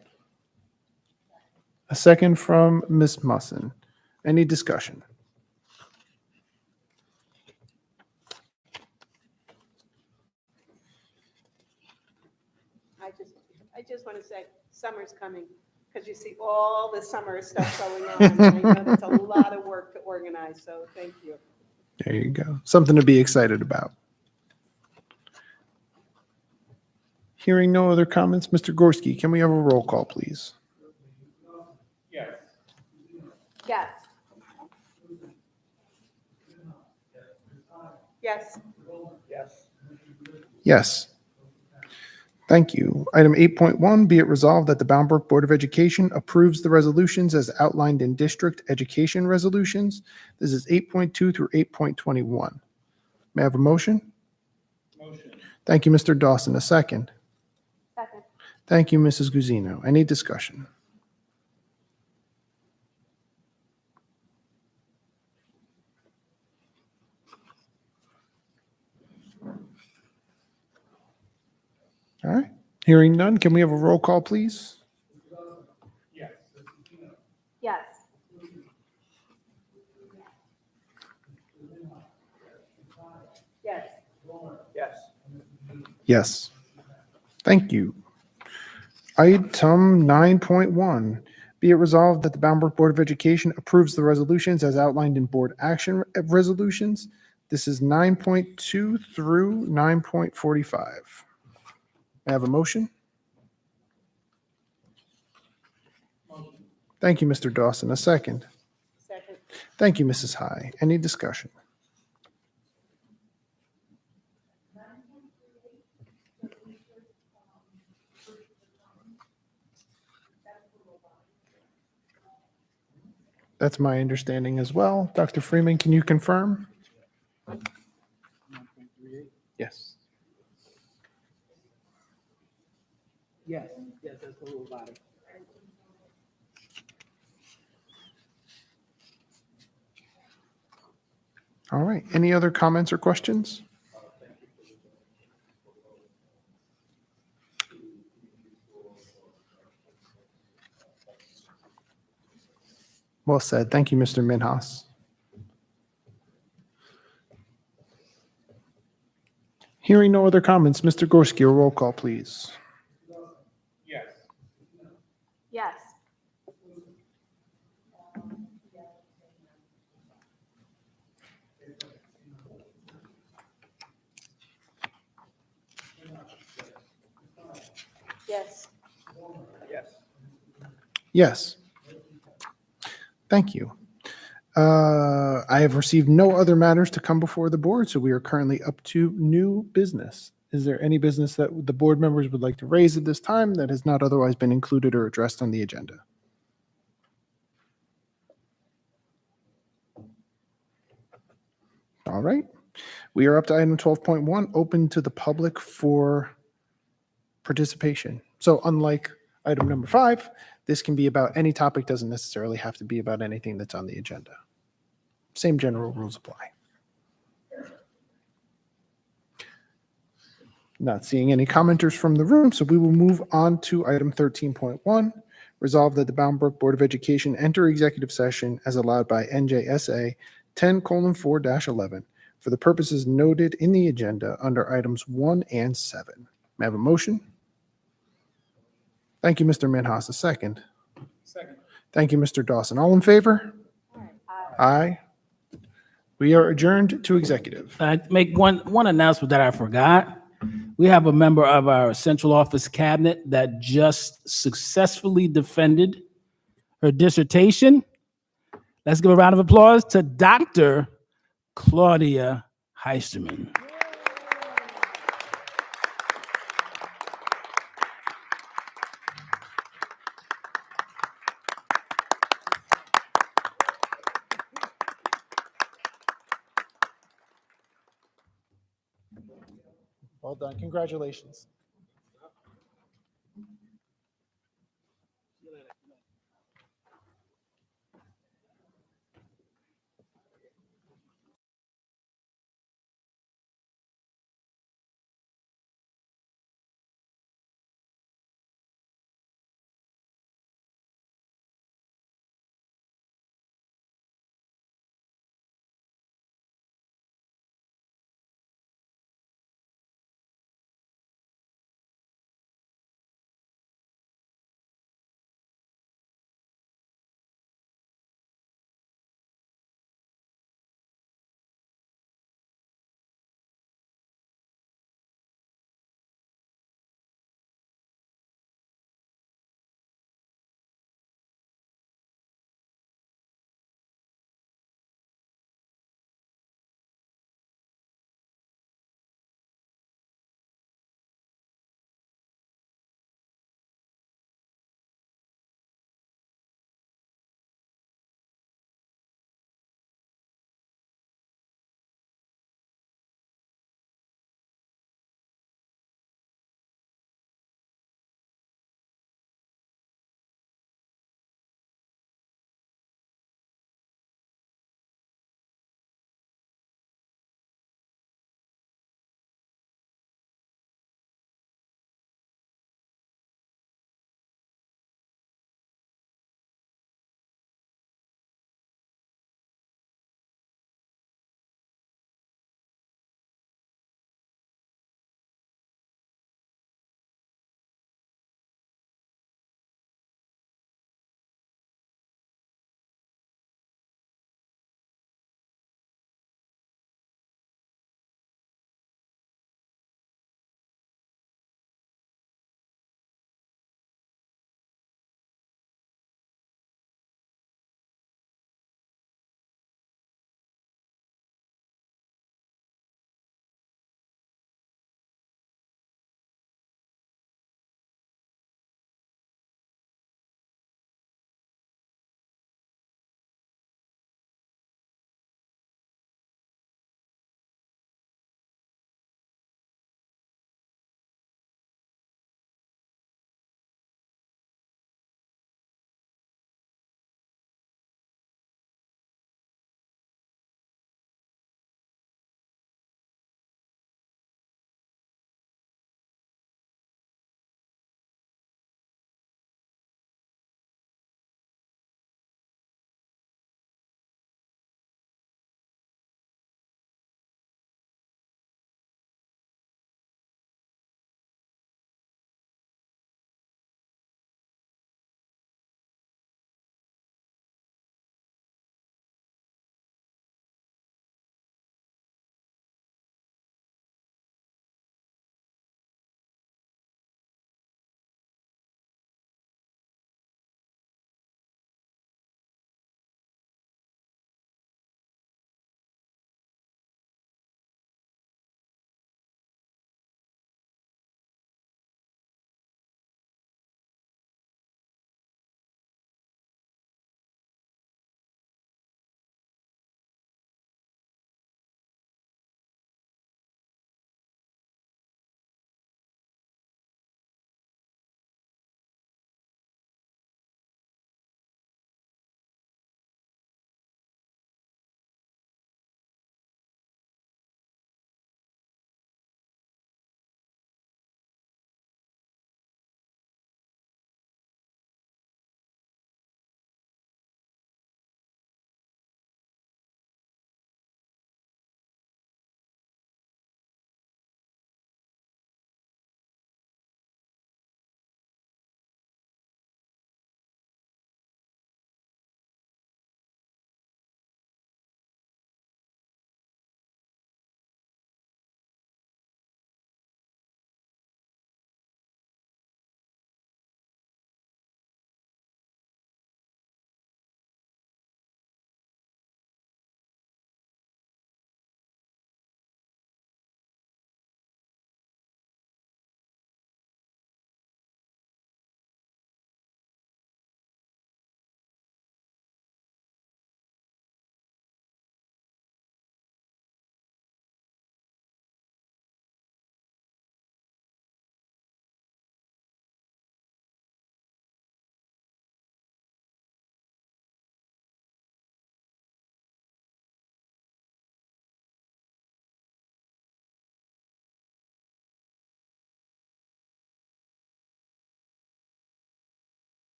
A second from Ms. Musson. Any discussion? I just want to say, summer's coming, because you see all the summer stuff going on. And I know that's a lot of work to organize, so thank you. There you go. Something to be excited about. Hearing no other comments, Mr. Gorski, can we have a roll call, please? Yes. Yes. Yes. Thank you. Item 8.1, be it resolved that the Bound Brook Board of Education approves the resolutions as outlined in district education resolutions. This is 8.2 through 8.21. May I have a motion? Motion. Thank you, Mr. Dawson. A second. Second. Thank you, Mrs. Guzino. Any discussion? All right. Hearing none, can we have a roll call, please? Yes. Yes. Thank you. Item 9.1, be it resolved that the Bound Brook Board of Education approves the resolutions as outlined in board action resolutions. This is 9.2 through 9.45. I have a motion. Thank you, Mr. Dawson. A second. Second. Thank you, Mrs. High. Any discussion? That's my understanding as well. Dr. Freeman, can you confirm? Yes. Yes, that's the whole body. All right. Any other comments or questions? Well said. Thank you, Mr. Minhas. Hearing no other comments, Mr. Gorski, a roll call, please. Yes. Yes. Yes. Thank you. I have received no other matters to come before the board, so we are currently up to new business. Is there any business that the board members would like to raise at this time that has not otherwise been included or addressed on the agenda? All right. We are up to item 12.1, open to the public for participation. So unlike item number 5, this can be about any topic, doesn't necessarily have to be about anything that's on the agenda. Same general rules apply. Not seeing any commenters from the room, so we will move on to item 13.1. Resolve that the Bound Brook Board of Education enter executive session as allowed by NJSA 10:4-11 for the purposes noted in the agenda under items 1 and 7. May I have a motion? Thank you, Mr. Minhas. A second. Second. Thank you, Mr. Dawson. All in favor? Aye. We are adjourned to executive. I make one announcement that I forgot. We have a member of our central office cabinet that just successfully defended her dissertation. Let's give a round of applause to Dr. Claudia Heisterman. Well done. Congratulations.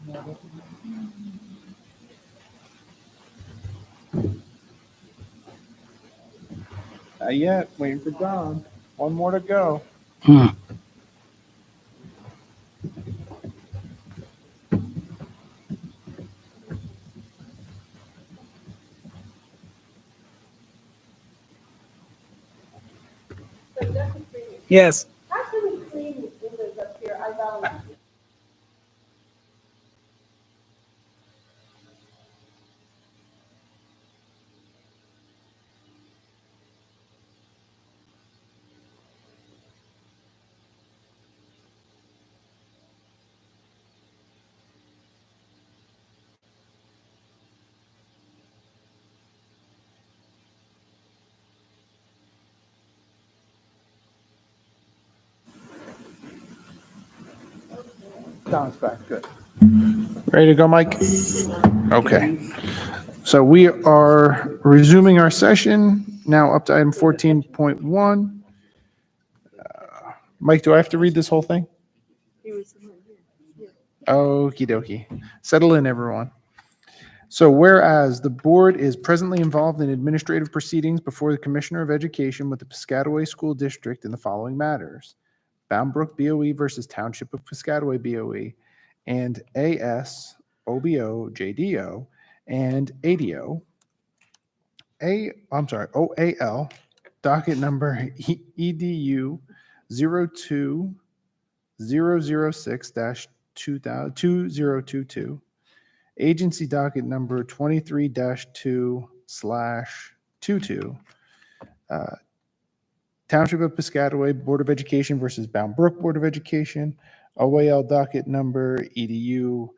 Not yet. Waiting for Don. One more to go. Hmm. Yes. How can we clean these windows up here? I volunteer. Don's back. Good. Ready to go, Mike? Okay. So we are resuming our session. Now up to item 14.1. Mike, do I have to read this whole thing? Okie dokie. Settle in, everyone. So whereas the board is presently involved in administrative proceedings before the Commissioner of Education with the Piscataway School District in the following matters: Bound Brook BOE versus Township of Piscataway BOE, and AS OBO JDO and ADO. OAL, docket number EDU 02006-2022, agency docket number 23-2/22, Township of Piscataway Board of Education versus Bound Brook Board of Education, OAL docket number EDU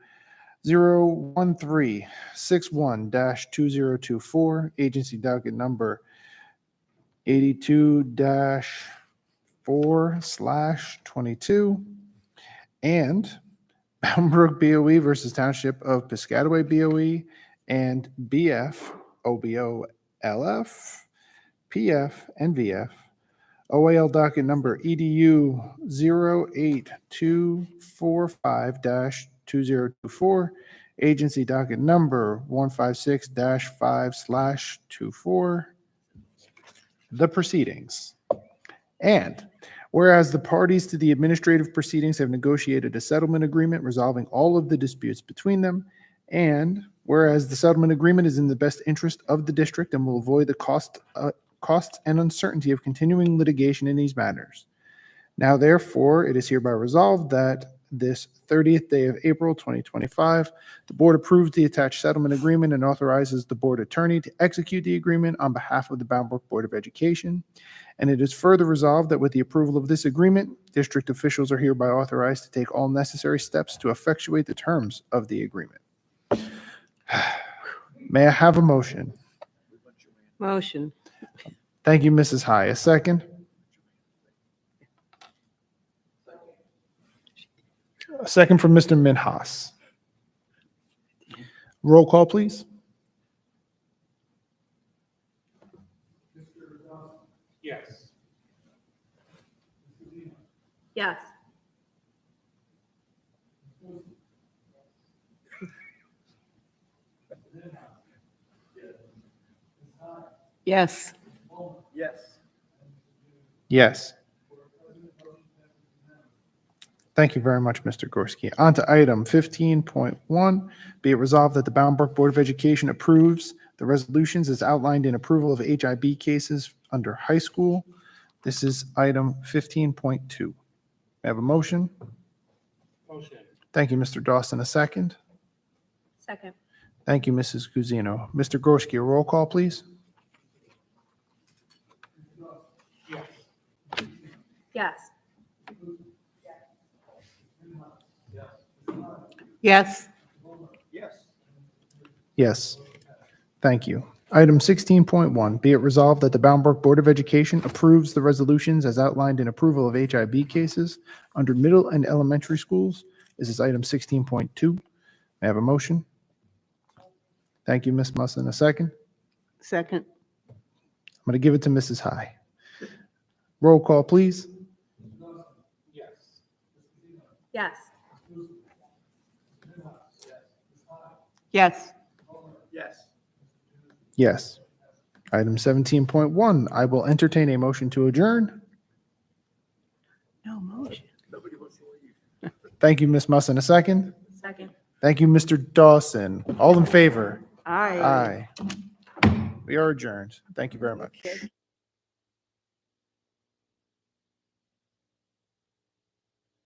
01361-2024, agency docket number 82-4/22, and Bound Brook BOE versus Township of Piscataway BOE and BF OBO LF, PF and VF, OAL docket number EDU 08245-2024, agency docket number 156-5/24, the proceedings. And whereas the parties to the administrative proceedings have negotiated a settlement agreement resolving all of the disputes between them, and whereas the settlement agreement is in the best interest of the district and will avoid the costs and uncertainty of continuing litigation in these matters. Now, therefore, it is hereby resolved that this 30th day of April 2025, the board approves the attached settlement agreement and authorizes the board attorney to execute the agreement on behalf of the Bound Brook Board of Education. And it is further resolved that with the approval of this agreement, district officials are hereby authorized to take all necessary steps to effectuate the terms of the agreement. May I have a motion? Motion. Thank you, Mrs. High. A second? A second from Mr. Minhas. Roll call, please. Yes. Yes. Yes. Yes. Yes. Thank you very much, Mr. Gorski. On to item 15.1. Be it resolved that the Bound Brook Board of Education approves the resolutions as outlined in approval of HIB cases under high school. This is item 15.2. May I have a motion? Motion. Thank you, Mr. Dawson. A second? Second. Thank you, Mrs. Guzino. Mr. Gorski, a roll call, please. Yes. Yes. Yes. Yes. Thank you. Item 16.1, be it resolved that the Bound Brook Board of Education approves the resolutions as outlined in approval of HIB cases under middle and elementary schools. This is item 16.2. May I have a motion? Thank you, Ms. Musson. A second? Second. I'm going to give it to Mrs. High. Roll call, please. Yes. Yes. Yes. Yes. Item 17.1, I will entertain a motion to adjourn. No motion. Nobody wants to leave. Thank you, Ms. Musson. A second. Second. Thank you, Mr. Dawson. All in favor? Aye. Aye. We are adjourned. Thank you very much. Okay.